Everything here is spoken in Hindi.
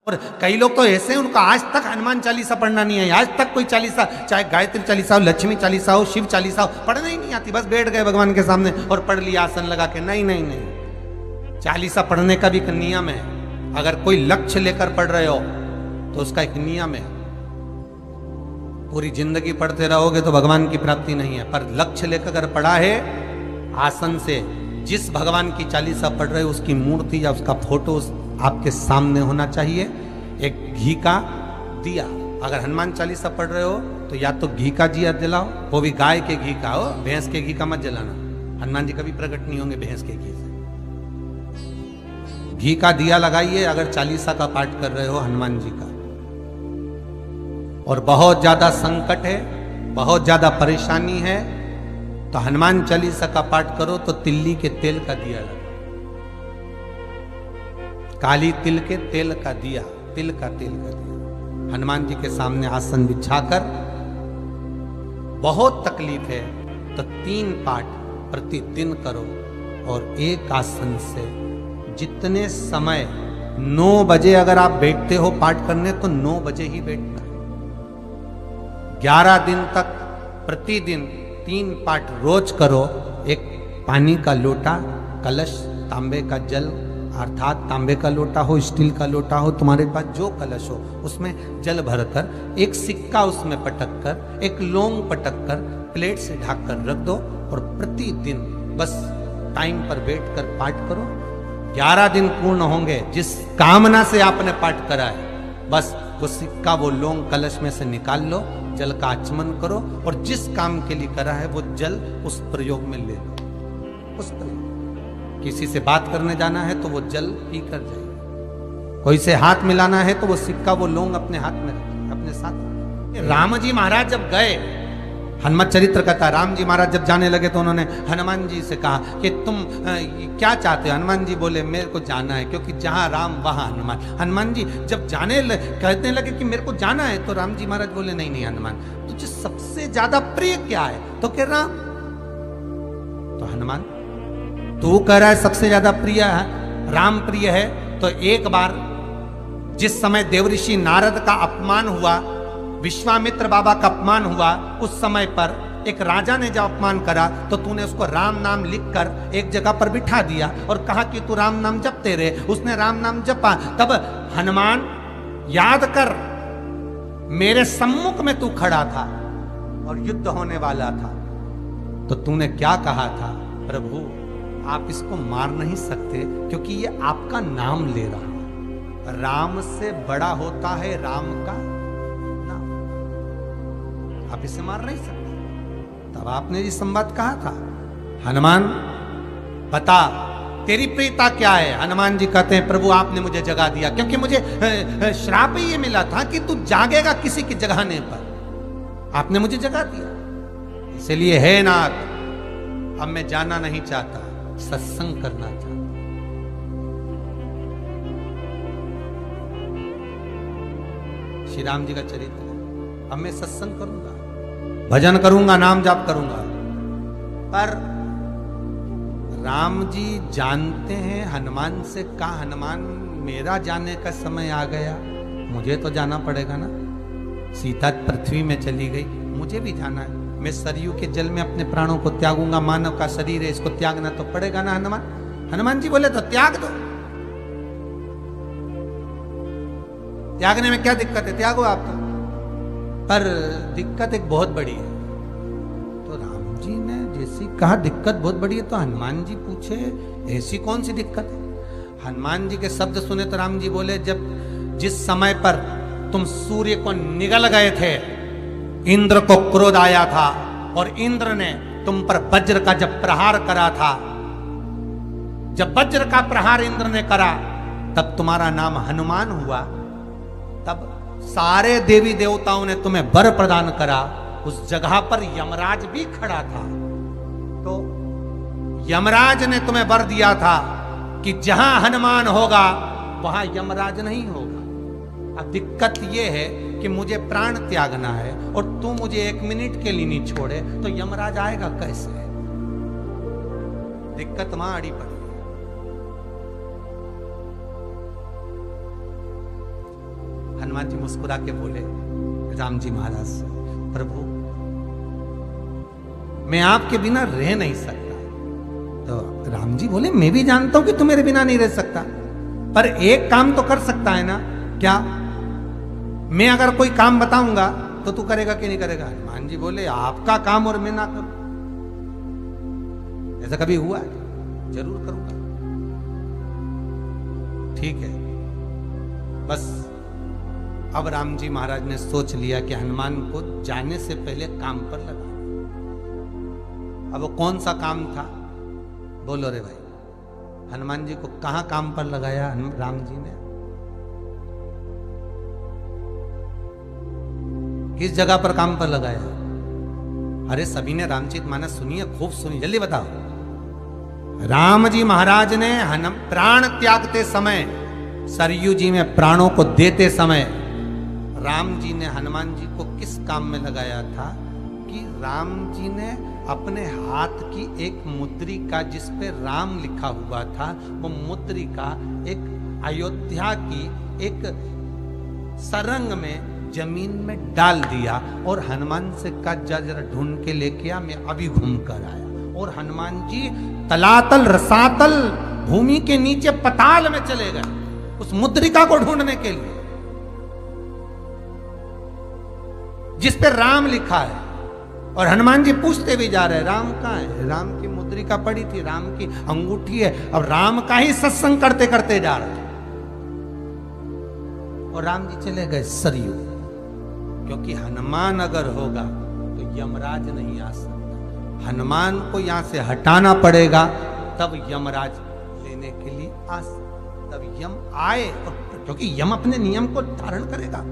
और कई लोग तो ऐसे हैं उनको आज तक हनुमान चालीसा पढ़ना नहीं है, आज तक कोई चालीसा, चाहे गायत्री चालीसा हो, लक्ष्मी चालीसा हो, शिव चालीसा हो, पढ़ना ही नहीं आती। बस बैठ गए भगवान के सामने और पढ़ लिया आसन लगा के। नहीं नहीं नहीं, चालीसा पढ़ने का भी एक नियम है। अगर कोई लक्ष्य लेकर पढ़ रहे हो तो उसका एक नियम है। पूरी जिंदगी पढ़ते रहोगे तो भगवान की प्राप्ति नहीं है, पर लक्ष्य लेकर अगर पढ़ा है आसन से, जिस भगवान की चालीसा पढ़ रहे हो उसकी मूर्ति या उसका फोटो आपके सामने होना चाहिए। एक घी का दिया, अगर हनुमान चालीसा पढ़ रहे हो तो या तो घी का दिया जलाओ, वो भी गाय के घी का हो, भैंस के घी का मत जलाना। हनुमान जी कभी प्रकट नहीं होंगे भैंस के घी से। घी का दिया लगाइए अगर चालीसा का पाठ कर रहे हो हनुमान जी का। और बहुत ज्यादा संकट है, बहुत ज्यादा परेशानी है तो हनुमान चालीसा का पाठ करो तो तिल्ली के तेल का दिया लगा, काली तिल के तेल का दिया, तिल का तेल का दिया हनुमान जी के सामने आसन बिछाकर। बहुत तकलीफ है तो 3 पाठ प्रतिदिन करो और एक आसन से जितने समय 9 बजे अगर आप बैठते हो पाठ करने तो 9 बजे ही बैठना। 11 दिन तक प्रतिदिन 3 पाठ रोज करो। एक पानी का लोटा, कलश, तांबे का जल अर्थात तांबे का लोटा हो, स्टील का लोटा हो, तुम्हारे पास जो कलश हो उसमें जल भरकर एक सिक्का उसमें पटक कर, एक लौंग पटक कर प्लेट से ढक कर रख दो और प्रतिदिन बस टाइम पर बैठकर पाठ करो। 11 दिन पूर्ण होंगे, जिस कामना से आपने पाठ करा है बस वो सिक्का, वो लौंग कलश में से निकाल लो, जल का आचमन करो और जिस काम के लिए करा है वो जल उस प्रयोग में ले लो। उस प्रयोग, किसी से बात करने जाना है तो वो जल पी कर जाइए, कोई से हाथ मिलाना है तो वो सिक्का, वो लौंग अपने हाथ में रखिए, अपने साथ। राम जी महाराज जब गए, हनुमत चरित्र कहता है, राम जी महाराज जब जाने लगे तो उन्होंने हनुमान जी से कहा कि तुम क्या चाहते हो? हनुमान जी बोले मेरे को जाना है, क्योंकि जहां राम वहां हनुमान। हनुमान जी जब कहने लगे कि मेरे को जाना है तो राम जी महाराज बोले नहीं नहीं हनुमान, तुझे सबसे ज्यादा प्रिय क्या है? तो कह राम। तो हनुमान तू कह रहा है सबसे ज्यादा प्रिय है राम प्रिय है, तो एक बार जिस समय देवऋषि नारद का अपमान हुआ, विश्वामित्र बाबा का अपमान हुआ, उस समय पर एक राजा ने जब अपमान करा तो तूने उसको राम नाम लिखकर एक जगह पर बिठा दिया और कहा कि तू राम नाम जपते रहे। उसने राम नाम जपा। तब हनुमान याद कर, मेरे सम्मुख में तू खड़ा था और युद्ध होने वाला था, तो तूने क्या कहा था? प्रभु आप इसको मार नहीं सकते क्योंकि ये आपका नाम ले रहा है। राम से बड़ा होता है राम का नाम, आप इसे मार नहीं सकते। तब आपने ये संवाद कहा था, हनुमान बता तेरी प्रियता क्या है? हनुमान जी कहते हैं प्रभु आपने मुझे जगा दिया, क्योंकि मुझे श्राप ही ये मिला था कि तू जागेगा किसी की जगाने पर, आपने मुझे जगा दिया। इसलिए है नाथ, अब मैं जाना नहीं चाहता, सत्संग करना चाहता। श्री राम जी का चरित्र, अब मैं सत्संग करूंगा, भजन करूंगा, नाम जाप करूंगा। पर राम जी जानते हैं हनुमान से कहा, हनुमान मेरा जाने का समय आ गया, मुझे तो जाना पड़ेगा ना। सीता पृथ्वी में चली गई, मुझे भी जाना है। मैं सरयू के जल में अपने प्राणों को त्यागूंगा, मानव का शरीर है इसको त्यागना तो पड़ेगा ना हनुमान। हनुमान जी बोले तो त्याग दो, त्यागने में क्या दिक्कत है, त्यागो आप तो। पर दिक्कत एक बहुत बड़ी है। तो राम जी ने जैसी कहा दिक्कत बहुत बड़ी है, तो हनुमान जी पूछे ऐसी कौन सी दिक्कत है? हनुमान जी के शब्द सुने तो राम जी बोले, जब जिस समय पर तुम सूर्य को निगल गए थे, इंद्र को क्रोध आया था और इंद्र ने तुम पर वज्र का जब प्रहार करा था, जब वज्र का प्रहार इंद्र ने करा तब तुम्हारा नाम हनुमान हुआ। तब सारे देवी देवताओं ने तुम्हें वर प्रदान करा। उस जगह पर यमराज भी खड़ा था, तो यमराज ने तुम्हें वर दिया था कि जहां हनुमान होगा वहां यमराज नहीं होगा। अब दिक्कत यह है कि मुझे प्राण त्यागना है और तू मुझे 1 मिनट के लिए नहीं छोड़े तो यमराज आएगा कैसे? दिक्कत वहां अड़ी पड़ी। हनुमान जी मुस्कुरा के बोले राम जी महाराज से, प्रभु मैं आपके बिना रह नहीं सकता। तो राम जी बोले मैं भी जानता हूं कि तू मेरे बिना नहीं रह सकता, पर एक काम तो कर सकता है ना। क्या? मैं अगर कोई काम बताऊंगा तो तू करेगा कि नहीं करेगा? हनुमान जी बोले आपका काम और मैं ना करूं, ऐसा कभी हुआ है? जरूर करूंगा। ठीक है। बस अब राम जी महाराज ने सोच लिया कि हनुमान को जाने से पहले काम पर लगा। अब वो कौन सा काम था? बोलो रे भाई। हनुमान जी को कहां काम पर लगाया राम जी ने? किस जगह पर काम पर लगाया? अरे सभी ने रामचरितमानस सुनी है, खूब सुनी, जल्दी बताओ। राम जी महाराज ने प्राण त्यागते समय, सरयू जी में प्राणों को देते समय, राम जी ने हनुमान जी को किस काम में लगाया था कि राम जी ने अपने हाथ की एक मुद्रिका जिस पे राम लिखा हुआ था, वो मुद्रिका एक अयोध्या की एक सरंग में जमीन में डाल दिया और हनुमान से कहा जा जरा ढूंढ के लेके आ, मैं अभी घूम कर आया। और हनुमान जी तलातल रसातल भूमि के नीचे पताल में चले गए उस मुद्रिका को ढूंढने के लिए जिस पे राम लिखा है। और हनुमान जी पूछते भी जा रहे हैं राम कहाँ है? राम की मुद्रिका पड़ी थी, राम की अंगूठी है। अब राम का ही सत्संग करते करते जा रहे हैं और राम जी चले गए सरयू, क्योंकि हनुमान अगर होगा तो यमराज नहीं आ सकता। हनुमान को यहां से हटाना पड़ेगा तब यमराज लेने के लिए आ सकता, तब यम आए, और क्योंकि यम अपने नियम को धारण करेगा।